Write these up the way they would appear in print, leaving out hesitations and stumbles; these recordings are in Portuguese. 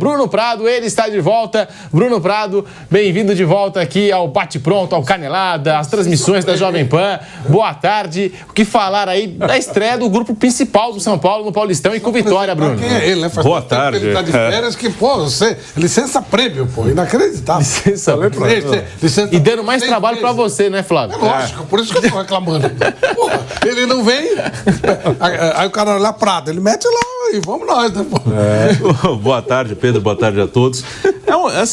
Bruno Prado, ele está de volta. Bruno Prado, bem-vindo de volta aqui ao Bate Pronto, ao Canelada, às transmissões da Jovem Pan. Boa tarde. O que falar aí da estreia do grupo principal do São Paulo no Paulistão e com vitória, Bruno? Quem é ele, né? Boa tarde. Ele tá de férias que, pô, você... Licença prêmio, pô. Inacreditável. Licença E dando mais trabalho pra você, né, Flávio? É lógico, por isso que eu tô reclamando. Porra, ele não vem... Aí o cara olha Prado, ele mete lá e vamos nós, né, pô? Boa tarde, Pedro. Boa tarde a todos.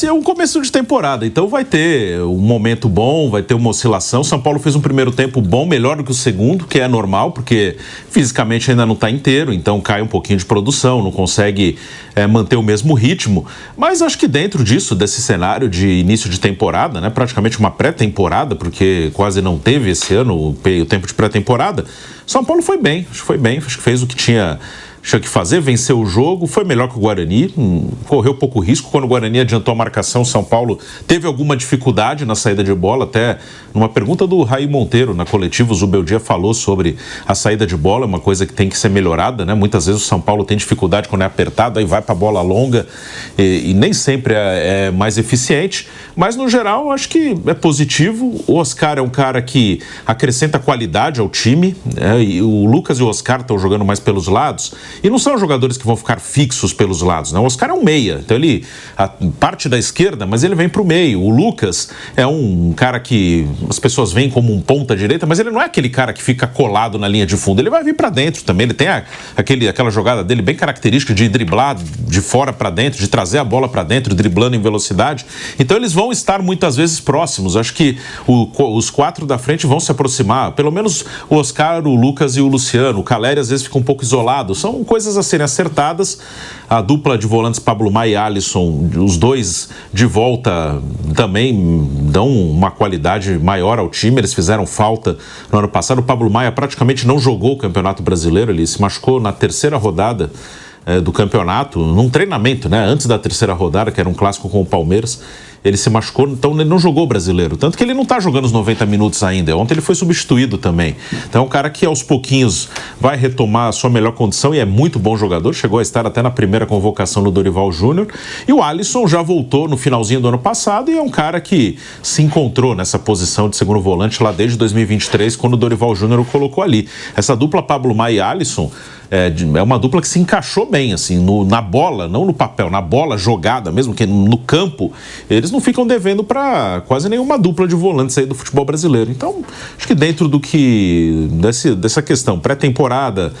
É um começo de temporada, então vai ter um momento bom, vai ter uma oscilação. São Paulo fez um primeiro tempo bom, melhor do que o segundo, que é normal, porque fisicamente ainda não está inteiro, então cai um pouquinho de produção, não consegue manter o mesmo ritmo. Mas acho que dentro disso, desse cenário de início de temporada, né, praticamente uma pré-temporada, porque quase não teve esse ano o tempo de pré-temporada, São Paulo foi bem, acho que fez o que tinha que fazer, venceu o jogo, foi melhor que o Guarani, correu pouco risco. Quando o Guarani adiantou a marcação, São Paulo teve alguma dificuldade na saída de bola, até numa pergunta do Raí Monteiro na coletiva, o Zubeldia falou sobre a saída de bola, uma coisa que tem que ser melhorada, né? Muitas vezes o São Paulo tem dificuldade quando é apertado, aí vai para a bola longa e nem sempre é mais eficiente, mas no geral acho que é positivo. O Oscar é um cara que acrescenta qualidade ao time, e o Lucas e o Oscar estão jogando mais pelos lados. E não são jogadores que vão ficar fixos pelos lados, né? O Oscar é um meia, então ele parte da esquerda, mas ele vem para o meio. O Lucas é um cara que as pessoas veem como um ponta direita, mas ele não é aquele cara que fica colado na linha de fundo, ele vai vir para dentro também. Ele tem aquela jogada dele bem característica de driblar de fora para dentro, de trazer a bola para dentro, driblando em velocidade. Então eles vão estar muitas vezes próximos. Acho que os quatro da frente vão se aproximar, pelo menos o Oscar, o Lucas e o Luciano. O Caleri às vezes fica um pouco isolado. São coisas a serem acertadas. A dupla de volantes Pablo Maia e Alisson, os dois de volta também dão uma qualidade maior ao time. Eles fizeram falta no ano passado. O Pablo Maia praticamente não jogou o Campeonato Brasileiro, ele se machucou na terceira rodada do campeonato, num treinamento, né? Antes da terceira rodada, que era um clássico com o Palmeiras. Ele se machucou, então ele não jogou brasileiro. Tanto que ele não está jogando os 90 minutos ainda. Ontem ele foi substituído também. Então é um cara que aos pouquinhos vai retomar a sua melhor condição e é muito bom jogador. Chegou a estar até na primeira convocação do Dorival Júnior. E o Alisson já voltou no finalzinho do ano passado e é um cara que se encontrou nessa posição de segundo volante lá desde 2023, quando o Dorival Júnior o colocou ali. Essa dupla Pablo Maia e Alisson é uma dupla que se encaixou bem, assim, na bola, não no papel, na bola jogada, mesmo que no campo, eles não ficam devendo para quase nenhuma dupla de volantes aí do futebol brasileiro. Então, acho que dentro dessa questão, pré-temporada,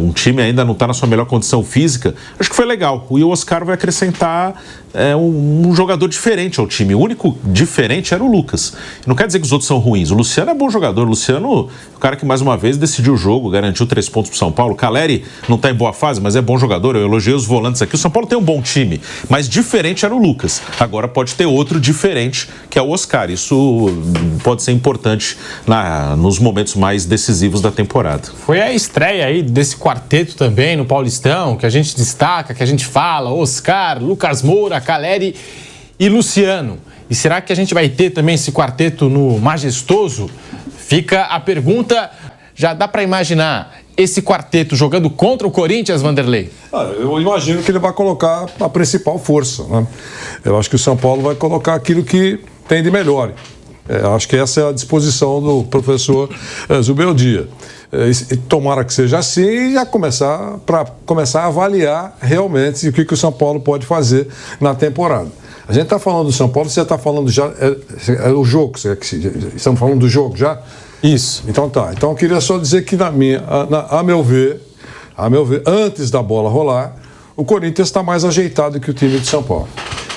um time ainda não está na sua melhor condição física, acho que foi legal. O Oscar vai acrescentar um jogador diferente ao time. O único diferente era o Lucas. Não quer dizer que os outros são ruins. O Luciano é bom jogador. O Luciano, o cara que mais uma vez decidiu o jogo, garantiu 3 pontos para o São Paulo. O Caleri não está em boa fase, mas é bom jogador. Eu elogiei os volantes aqui. O São Paulo tem um bom time, mas diferente era o Lucas. Agora pode ter outro diferente, que é o Oscar. Isso pode ser importante nos momentos mais decisivos da temporada. Foi a estreia aí desse quarteto também no Paulistão, que a gente destaca, que a gente fala, Oscar, Lucas Moura, Caleri e Luciano. E será que a gente vai ter também esse quarteto no Majestoso? Fica a pergunta. Já dá para imaginar esse quarteto jogando contra o Corinthians, Vanderlei? Eu imagino que ele vai colocar a principal força, né? Eu acho que o São Paulo vai colocar aquilo que tem de melhor. Acho que essa é a disposição do professor Zubeldia. Tomara que seja assim e já começar a avaliar realmente o que o São Paulo pode fazer na temporada. A gente está falando do São Paulo, você está falando já o jogo, estamos falando do jogo já? Isso. Então tá. Então eu queria só dizer que a meu ver, antes da bola rolar, o Corinthians está mais ajeitado que o time de São Paulo.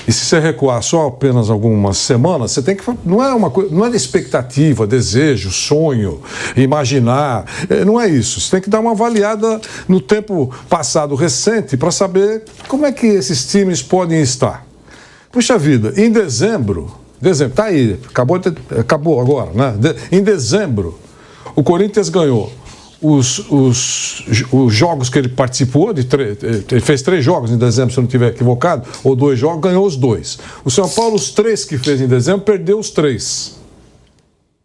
E se você recuar só apenas algumas semanas, você tem que. Não é de expectativa, desejo, sonho, imaginar. Não é isso. Você tem que dar uma avaliada no tempo passado recente para saber como é que esses times podem estar. Puxa vida, em dezembro, tá aí, acabou agora, né? Em dezembro, o Corinthians ganhou os jogos que ele participou, ele fez 3 jogos em dezembro, se eu não estiver equivocado, ou 2 jogos, ganhou os 2. O São Paulo, os 3 que fez em dezembro, perdeu os 3.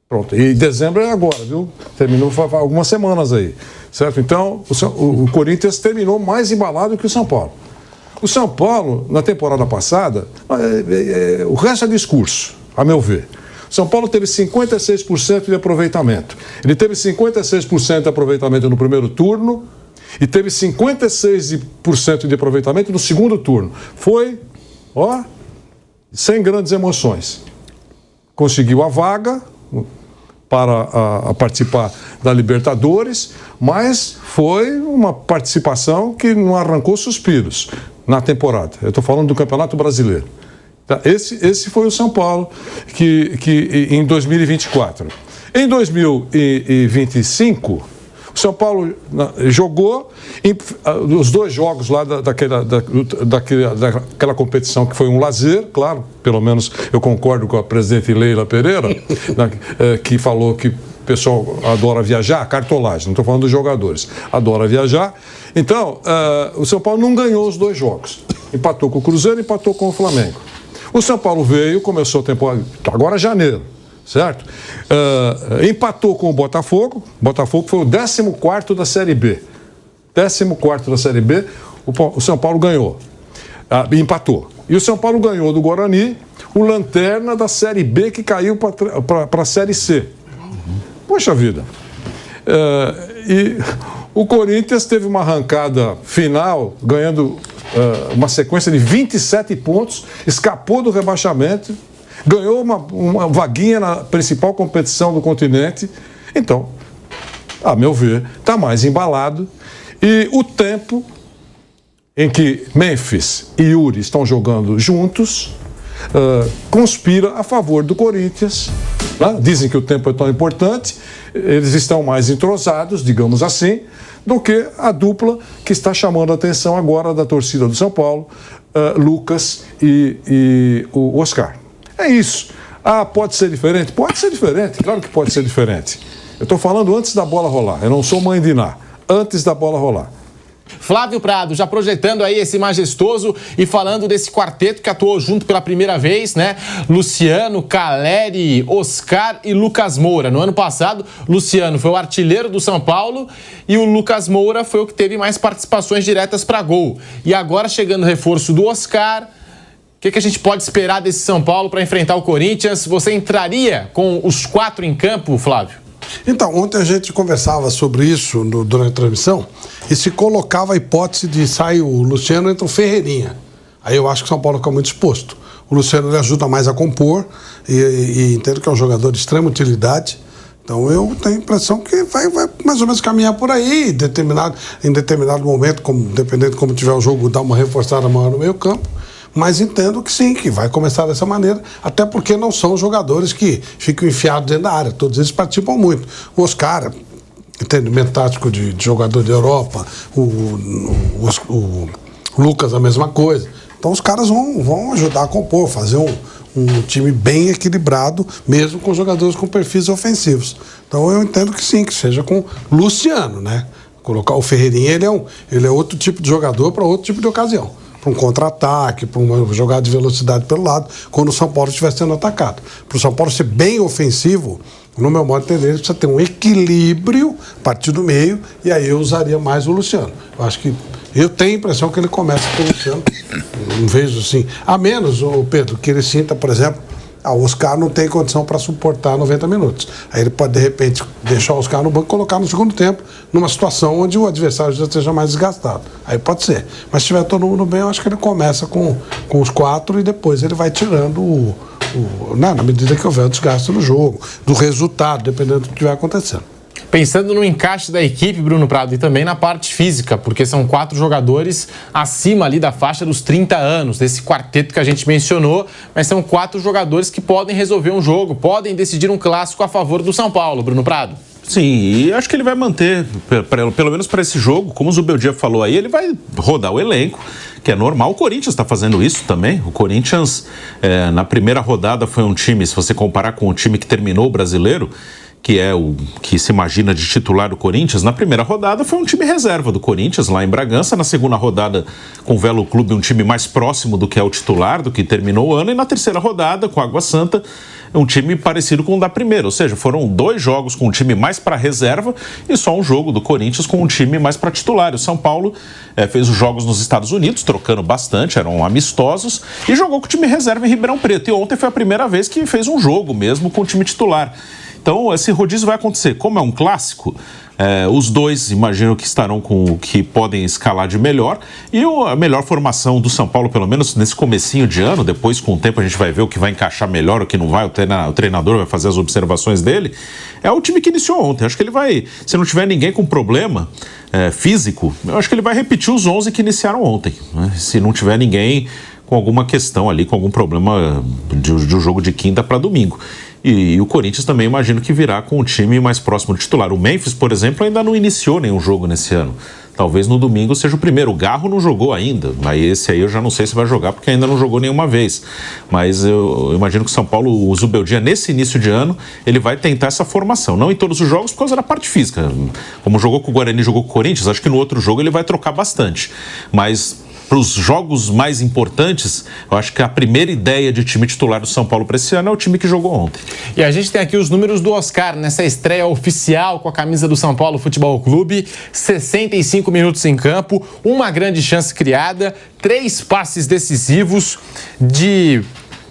Pronto, e dezembro é agora, viu? Terminou algumas semanas aí, certo? Então, o Corinthians terminou mais embalado que o São Paulo. O São Paulo, na temporada passada, o resto é discurso, a meu ver. O São Paulo teve 56% de aproveitamento. Ele teve 56% de aproveitamento no primeiro turno e teve 56% de aproveitamento no segundo turno. Foi, sem grandes emoções. Conseguiu a vaga para participar da Libertadores, mas foi uma participação que não arrancou suspiros na temporada. Eu estou falando do Campeonato Brasileiro. Esse foi o São Paulo que em 2024. Em 2025, o São Paulo jogou os 2 jogos lá daquela competição que foi um lazer, claro, pelo menos eu concordo com a presidente Leila Pereira, que falou que o pessoal adora viajar, cartolagem, não estou falando dos jogadores, adora viajar. Então, o São Paulo não ganhou os 2 jogos. Empatou com o Cruzeiro, empatou com o Flamengo. O São Paulo veio, começou a temporada, agora janeiro, certo? Empatou com o Botafogo. O Botafogo foi o 14º da Série B. 14º da Série B, o São Paulo ganhou. Empatou. E o São Paulo ganhou do Guarani, o lanterna da Série B que caiu para a Série C. Poxa vida. E o Corinthians teve uma arrancada final, ganhando uma sequência de 27 pontos, escapou do rebaixamento, ganhou uma vaguinha na principal competição do continente. Então, a meu ver, está mais embalado. E o tempo em que Memphis e Yuri estão jogando juntos conspira a favor do Corinthians. Né? Dizem que o tempo é tão importante, eles estão mais entrosados, digamos assim, do que a dupla que está chamando a atenção agora da torcida do São Paulo, Lucas e o Oscar. É isso. Pode ser diferente? Pode ser diferente, claro que pode ser diferente. Eu estou falando antes da bola rolar, eu não sou mãe de Ná, antes da bola rolar. Flávio Prado, já projetando aí esse majestoso e falando desse quarteto que atuou junto pela primeira vez, né? Luciano, Caleri, Oscar e Lucas Moura. No ano passado, Luciano foi o artilheiro do São Paulo e o Lucas Moura foi o que teve mais participações diretas para gol. E agora, chegando o reforço do Oscar, o que a gente pode esperar desse São Paulo para enfrentar o Corinthians? Você entraria com os 4 em campo, Flávio? Então, ontem a gente conversava sobre isso durante a transmissão e se colocava a hipótese de sair o Luciano, entra o Ferreirinha. Aí eu acho que o São Paulo fica muito exposto. O Luciano ele ajuda mais a compor e entendo que é um jogador de extrema utilidade. Então eu tenho a impressão que vai mais ou menos caminhar por aí, em determinado momento, dependendo de como tiver o jogo, dar uma reforçada maior no meio campo. Mas entendo que sim, que vai começar dessa maneira, até porque não são jogadores que ficam enfiados dentro da área, todos eles participam muito. O Oscar, entendimento tático de jogador de Europa, o Lucas a mesma coisa. Então os caras vão ajudar a compor, fazer um time bem equilibrado, mesmo com jogadores com perfis ofensivos. Então eu entendo que sim, que seja com Luciano, né? Colocar o Ferreirinha, ele é outro tipo de jogador para outro tipo de ocasião. Para um contra-ataque, para uma jogada de velocidade pelo lado, quando o São Paulo estiver sendo atacado. Para o São Paulo ser bem ofensivo, no meu modo de entender, ele precisa ter um equilíbrio a partir do meio, e aí eu usaria mais o Luciano. Eu acho que eu tenho a impressão que ele começa com o Luciano, não vejo assim. A menos, Pedro, que ele sinta, por exemplo, o Oscar não tem condição para suportar 90 minutos. Aí ele pode, de repente, deixar o Oscar no banco e colocar no segundo tempo, numa situação onde o adversário já esteja mais desgastado. Aí pode ser. Mas se tiver todo mundo bem, eu acho que ele começa com os 4 e depois ele vai tirando na medida que houver o desgaste no jogo, do resultado, dependendo do que estiver acontecendo. Pensando no encaixe da equipe, Bruno Prado, e também na parte física, porque são 4 jogadores acima ali da faixa dos 30 anos, desse quarteto que a gente mencionou, mas são 4 jogadores que podem resolver um jogo, podem decidir um clássico a favor do São Paulo, Bruno Prado. Sim, e acho que ele vai manter, pelo menos para esse jogo, como o Zubeldia falou aí, ele vai rodar o elenco, que é normal. O Corinthians está fazendo isso também. O Corinthians, na primeira rodada, foi um time, se você comparar com o time que terminou o Brasileiro, que é o que se imagina de titular do Corinthians, na primeira rodada foi um time reserva do Corinthians, lá em Bragança. Na segunda rodada, com o Velo Clube, um time mais próximo do que é o titular, do que terminou o ano. E na terceira rodada, com a Água Santa, um time parecido com o da primeira, ou seja, foram 2 jogos com um time mais para reserva e só um jogo do Corinthians com um time mais para titular. O São Paulo fez os jogos nos Estados Unidos, trocando bastante, eram amistosos, e jogou com o time reserva em Ribeirão Preto. E ontem foi a primeira vez que fez um jogo mesmo com o time titular. Então, esse rodízio vai acontecer. Como é um clássico, os dois imagino que estarão com o que podem escalar de melhor. E a melhor formação do São Paulo, pelo menos nesse comecinho de ano, depois com o tempo a gente vai ver o que vai encaixar melhor, o que não vai, o treinador vai fazer as observações dele, é o time que iniciou ontem. Acho que ele vai, se não tiver ninguém com problema físico, eu acho que ele vai repetir os 11 que iniciaram ontem, né? Se não tiver ninguém com alguma questão ali, com algum problema de um jogo de quinta para domingo. E o Corinthians também imagino que virá com um time mais próximo do titular. O Memphis, por exemplo, ainda não iniciou nenhum jogo nesse ano. Talvez no domingo seja o primeiro. O Garro não jogou ainda, mas esse aí eu já não sei se vai jogar, porque ainda não jogou nenhuma vez. Mas eu imagino que o São Paulo, o Zubeldia, nesse início de ano, ele vai tentar essa formação. Não em todos os jogos, por causa da parte física. Como jogou com o Guarani, jogou com o Corinthians, acho que no outro jogo ele vai trocar bastante. Mas para os jogos mais importantes, eu acho que a primeira ideia de time titular do São Paulo para esse ano é o time que jogou ontem. E a gente tem aqui os números do Oscar nessa estreia oficial com a camisa do São Paulo Futebol Clube. 65 minutos em campo, uma grande chance criada, 3 passes decisivos de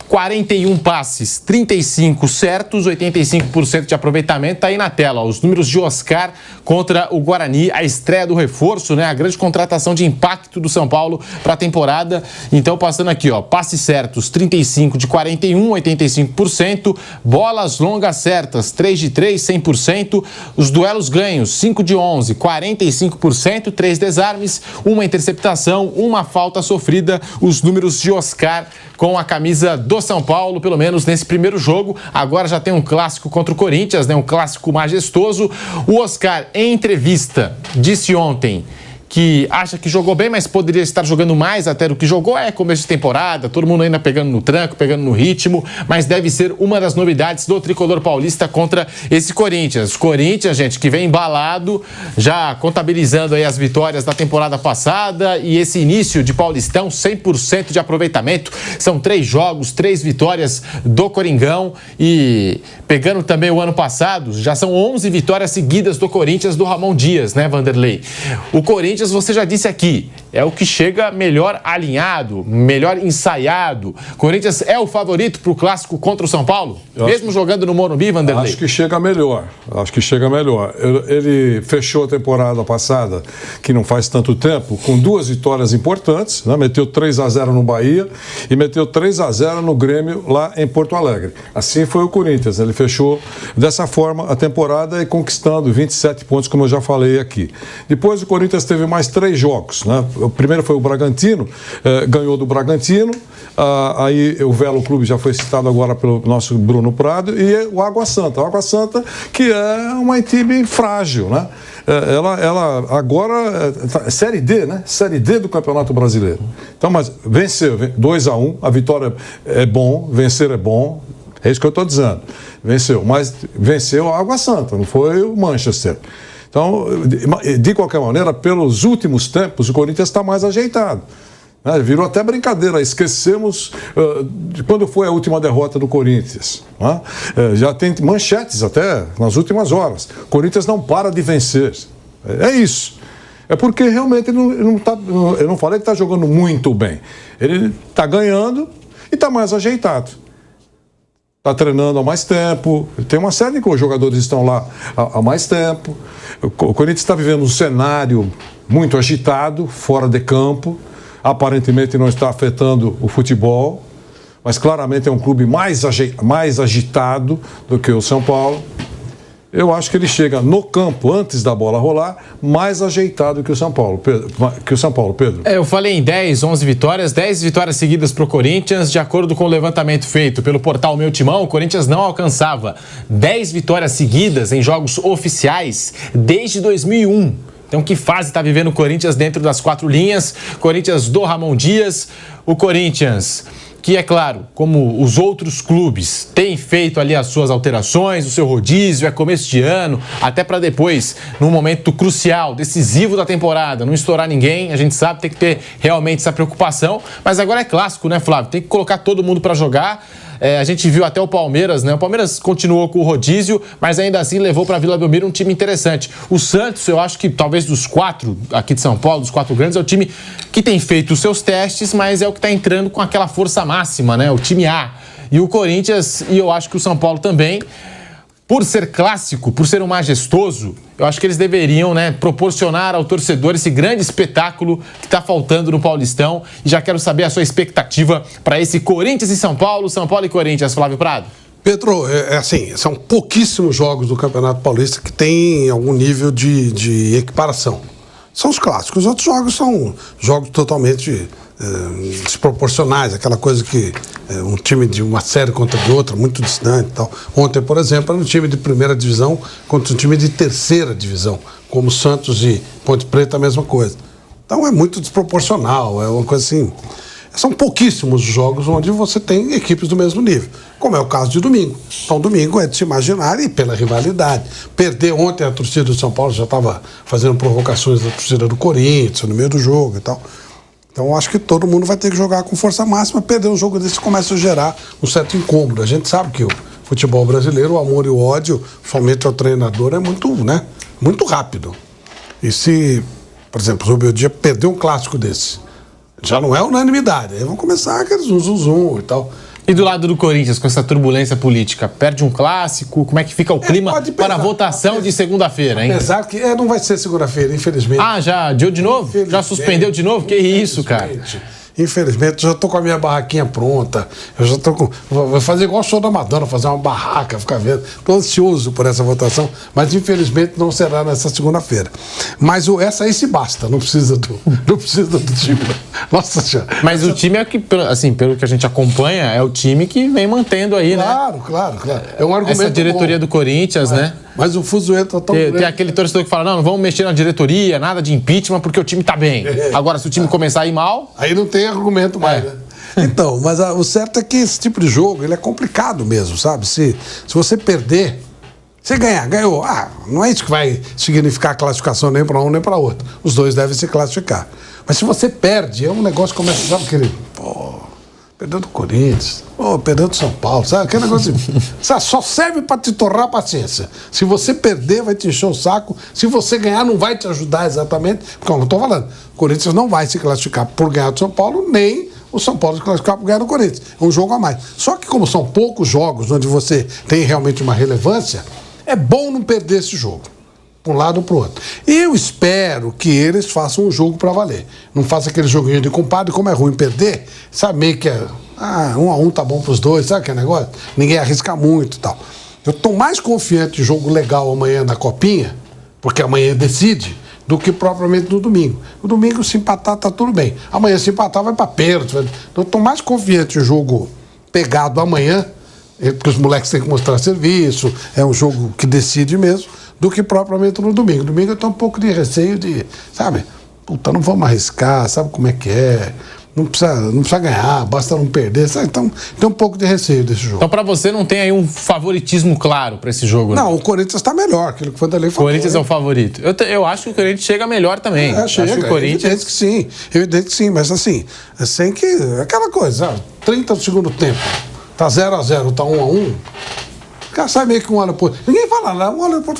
41 passes, 35 certos, 85% de aproveitamento. Tá aí na tela, ó, os números de Oscar contra o Guarani, a estreia do reforço, né? A grande contratação de impacto do São Paulo para a temporada. Então, passando aqui, ó, passes certos, 35 de 41, 85%, bolas longas certas, 3 de 3, 100%, os duelos ganhos, 5 de 11, 45%, 3 desarmes, uma interceptação, uma falta sofrida. Os números de Oscar com a camisa do São Paulo, pelo menos nesse primeiro jogo. Agora já tem um clássico contra o Corinthians, né? Um clássico majestoso. O Oscar, em entrevista, disse ontem que acha que jogou bem, mas poderia estar jogando mais até do que jogou. É começo de temporada, todo mundo ainda pegando no tranco, pegando no ritmo, mas deve ser uma das novidades do tricolor paulista contra esse Corinthians. Corinthians, gente, que vem embalado, já contabilizando aí as vitórias da temporada passada e esse início de Paulistão, 100% de aproveitamento. São 3 jogos, 3 vitórias do Coringão e pegando também o ano passado, já são 11 vitórias seguidas do Corinthians do Ramon Dias, né, Vanderlei? O Corinthians, você já disse aqui, é o que chega melhor alinhado, melhor ensaiado. Corinthians é o favorito para o clássico contra o São Paulo? Mesmo jogando no Morumbi, Vanderlei? Acho que chega melhor. Ele fechou a temporada passada, que não faz tanto tempo, com 2 vitórias importantes, né? Meteu 3-0 no Bahia e meteu 3-0 no Grêmio lá em Porto Alegre. Assim foi o Corinthians. Ele fechou dessa forma a temporada e conquistando 27 pontos, como eu já falei aqui. Depois o Corinthians teve mais 3 jogos, né? O primeiro foi o Bragantino, ganhou do Bragantino, aí o Velo Clube já foi citado agora pelo nosso Bruno Prado, e o Água Santa. O Água Santa, que é uma time frágil, né? Ela agora é Série D, né? Série D do Campeonato Brasileiro. Então, mas venceu, 2-1, a vitória é bom, vencer é bom, é isso que eu estou dizendo. Venceu, mas venceu a Água Santa, não foi o Manchester. Então, de qualquer maneira, pelos últimos tempos, o Corinthians está mais ajeitado. Virou até brincadeira, esquecemos de quando foi a última derrota do Corinthians. Já tem manchetes até nas últimas horas. O Corinthians não para de vencer. É isso. É porque realmente eu não falei que está jogando muito bem. Ele está ganhando e está mais ajeitado. Está treinando há mais tempo, tem uma série de jogadores que estão lá há mais tempo. O Corinthians está vivendo um cenário muito agitado, fora de campo. Aparentemente não está afetando o futebol, mas claramente é um clube mais agitado do que o São Paulo. Eu acho que ele chega no campo, antes da bola rolar, mais ajeitado que o São Paulo, Pedro. Eu falei em 10, 11 vitórias, 10 vitórias seguidas para o Corinthians. De acordo com o levantamento feito pelo portal Meu Timão, o Corinthians não alcançava 10 vitórias seguidas em jogos oficiais desde 2001. Então, que fase está vivendo o Corinthians dentro das 4 linhas? Corinthians do Ramon Dias, o Corinthians que, é claro, como os outros clubes, tem feito ali as suas alterações, o seu rodízio, é começo de ano, até para depois, num momento crucial, decisivo da temporada, não estourar ninguém, a gente sabe, tem que ter realmente essa preocupação, mas agora é clássico, né, Flávio? Tem que colocar todo mundo para jogar. A gente viu até o Palmeiras, né? O Palmeiras continuou com o rodízio, mas ainda assim levou para Vila Belmiro um time interessante. O Santos, eu acho que talvez dos 4 aqui de São Paulo, dos 4 grandes, é o time que tem feito os seus testes, mas é o que está entrando com aquela força máxima, né? O time A. E o Corinthians, e eu acho que o São Paulo também, por ser clássico, por ser um majestoso, eu acho que eles deveriam, né, proporcionar ao torcedor esse grande espetáculo que está faltando no Paulistão. E já quero saber a sua expectativa para esse Corinthians e São Paulo e Corinthians, Flávio Prado. Pedro, assim, são pouquíssimos jogos do Campeonato Paulista que tem algum nível de equiparação. São os clássicos. Os outros jogos são jogos totalmente desproporcionais, aquela coisa que um time de uma série contra de outra, muito distante e tal. Ontem, por exemplo, era um time de primeira divisão contra um time de terceira divisão, como Santos e Ponte Preta, a mesma coisa. Então é muito desproporcional, é uma coisa assim. São pouquíssimos os jogos onde você tem equipes do mesmo nível, como é o caso de domingo. Então, domingo é de se imaginar e pela rivalidade. Perder ontem, a torcida do São Paulo já estava fazendo provocações da torcida do Corinthians no meio do jogo e tal. Então, eu acho que todo mundo vai ter que jogar com força máxima. Perder um jogo desse começa a gerar um certo incômodo. A gente sabe que o futebol brasileiro, o amor e o ódio, somente ao treinador, é muito rápido. E se, por exemplo, o Zubeldia perder um clássico desse, já não é unanimidade. Aí vão começar aqueles zum e tal. E do lado do Corinthians, com essa turbulência política, perde um clássico? Como é que fica o clima para a votação de segunda-feira, hein? Apesar que não vai ser segunda-feira, infelizmente. Ah, já adiou de novo? Já suspendeu de novo? Que isso, cara? Infelizmente, eu já tô com a minha barraquinha pronta. Eu já tô com... Vou fazer igual o show da Madonna, fazer uma barraca, ficar vendo. Tô ansioso por essa votação, mas infelizmente não será nessa segunda-feira. Mas essa aí se basta, não precisa do time. Nossa Senhora. Mas o time é que, assim, pelo que a gente acompanha, é o time que vem mantendo aí, claro, né? Claro. É um argumento essa diretoria do Corinthians, né? Mas o fuzuê tá tão grande. Tem aquele torcedor que fala, não vamos mexer na diretoria, nada de impeachment, porque o time tá bem. Agora, se o time começar a ir mal... Aí não tem argumento mais, né? Então, mas o certo é que esse tipo de jogo, ele é complicado mesmo, sabe? Se você perder, você ganhou. Não é isso que vai significar a classificação nem para um nem para outro. Os dois devem se classificar. Mas se você perde, é um negócio que começa, sabe, aquele... Perdeu do Corinthians, perdeu do São Paulo, sabe? Aquele negócio só serve para te torrar a paciência. Se você perder, vai te encher o saco. Se você ganhar, não vai te ajudar exatamente. Porque eu não estou falando, o Corinthians não vai se classificar por ganhar do São Paulo, nem o São Paulo se classificar por ganhar do Corinthians. É um jogo a mais. Só que como são poucos jogos onde você tem realmente uma relevância, é bom não perder esse jogo. Para um lado ou para o outro. E eu espero que eles façam um jogo para valer. Não faça aquele joguinho de compadre, como é ruim perder, sabe, meio que 1-1 tá bom para os dois, sabe aquele negócio? Ninguém arrisca muito e tal. Eu estou mais confiante de jogo legal amanhã na Copinha, porque amanhã decide, do que propriamente no domingo. No domingo, se empatar, tá tudo bem. Amanhã, se empatar, vai para pênalti. Então, eu estou mais confiante de jogo pegado amanhã, porque os moleques têm que mostrar serviço, é um jogo que decide mesmo, do que propriamente no domingo. Domingo eu tenho um pouco de receio de, sabe, não vamos arriscar, sabe como é que é, não precisa ganhar, basta não perder, sabe? Então tem um pouco de receio desse jogo. Então pra você não tem aí um favoritismo claro pra esse jogo, né? Não, o Corinthians tá melhor, aquilo que o Vanderlei falou. O Corinthians é o favorito. Eu acho que o Corinthians chega melhor também. Chega, acho que o Corinthians... evidente que sim, mas assim, sem que, aquela coisa, sabe? 30 do segundo tempo, tá 0-0, tá 1-1, o cara sai meio que um olha pro... Ninguém fala nada, um olha pro...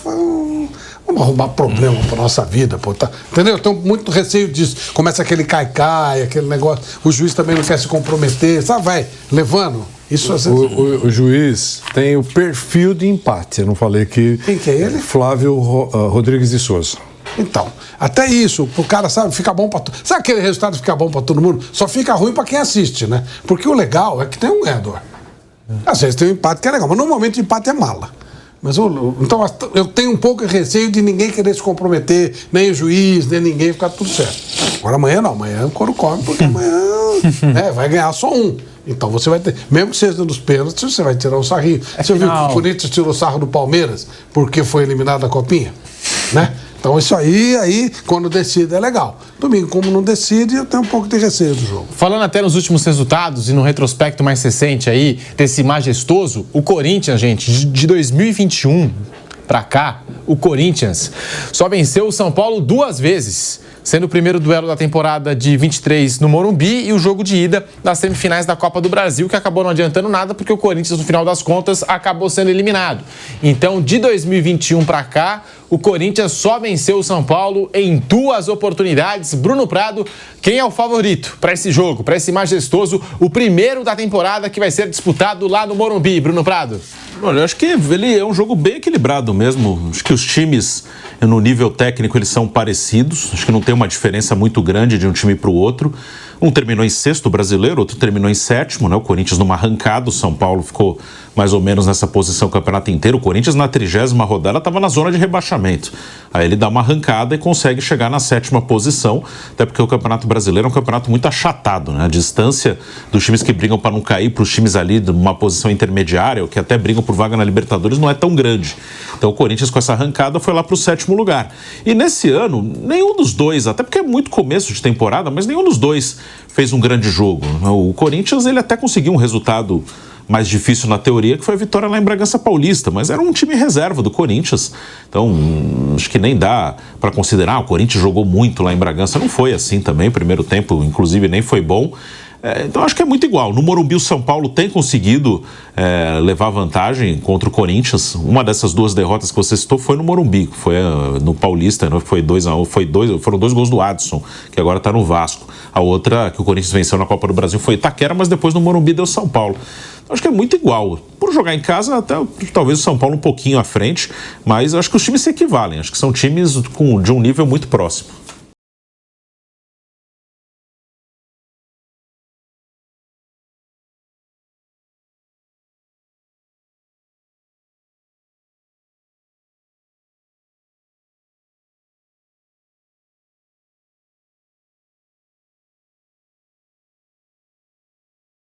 Vamos arrumar problema pra nossa vida, tá? Entendeu? Eu tenho muito receio disso. Começa aquele cai-cai, aquele negócio. O juiz também não quer se comprometer, sabe? Vai levando. Isso o juiz tem o perfil de empate. Eu não falei que... Quem que é ele? Flávio Rodrigues de Souza. Então, até isso, pro cara, sabe, fica bom pra todo mundo. Sabe aquele resultado fica bom pra todo mundo? Só fica ruim pra quem assiste, né? Porque o legal é que tem um ganhador. Às vezes tem um empate que é legal, mas normalmente o empate é mala. Mas então eu tenho um pouco de receio de ninguém querer se comprometer, nem o juiz, nem ninguém, ficar tudo certo. Agora amanhã não, amanhã o couro come, porque amanhã vai ganhar só um. Então você vai ter, mesmo que seja nos pênaltis, você vai tirar um sarrinho. Você viu que o Corinthians tirou sarro do Palmeiras porque foi eliminado da Copinha? Né? Então isso aí, quando decide, é legal. Domingo, como não decide, eu tenho um pouco de receio do jogo. Falando até nos últimos resultados e no retrospecto mais recente aí, desse majestoso, o Corinthians, gente, de 2021, para cá, o Corinthians só venceu o São Paulo 2 vezes, sendo o primeiro duelo da temporada de 23 no Morumbi e o jogo de ida das semifinais da Copa do Brasil, que acabou não adiantando nada porque o Corinthians, no final das contas, acabou sendo eliminado. Então, de 2021 para cá, o Corinthians só venceu o São Paulo em 2 oportunidades. Bruno Prado, quem é o favorito para esse jogo, para esse majestoso, o primeiro da temporada que vai ser disputado lá no Morumbi? Bruno Prado. Olha, eu acho que ele é um jogo bem equilibrado mesmo. Acho que os times, no nível técnico, eles são parecidos. Acho que não tem uma diferença muito grande de um time para o outro. Um terminou em 6º brasileiro, outro terminou em 7º, né? O Corinthians numa arrancada, o São Paulo ficou mais ou menos nessa posição o campeonato inteiro. O Corinthians na 30ª rodada estava na zona de rebaixamento. Aí ele dá uma arrancada e consegue chegar na 7ª posição, até porque o Campeonato Brasileiro é um campeonato muito achatado, né? A distância dos times que brigam para não cair para os times ali de uma posição intermediária, ou que até brigam por vaga na Libertadores, não é tão grande. Então o Corinthians com essa arrancada foi lá para o 7º lugar. E nesse ano, nenhum dos dois, até porque é muito começo de temporada, mas nenhum dos dois fez um grande jogo. O Corinthians, ele até conseguiu um resultado mais difícil na teoria, que foi a vitória lá em Bragança Paulista, mas era um time reserva do Corinthians, então acho que nem dá para considerar, o Corinthians jogou muito lá em Bragança, não foi assim também, o primeiro tempo inclusive nem foi bom. Então acho que é muito igual. No Morumbi o São Paulo tem conseguido levar vantagem contra o Corinthians. Uma dessas 2 derrotas que você citou foi no Morumbi, foi no Paulista, não foi 2-1, foram 2 gols do Adson, que agora está no Vasco. A outra que o Corinthians venceu na Copa do Brasil foi Itaquera, mas depois no Morumbi deu São Paulo. Então, acho que é muito igual. Por jogar em casa, até talvez o São Paulo um pouquinho à frente, mas acho que os times se equivalem. Acho que são times de um nível muito próximo.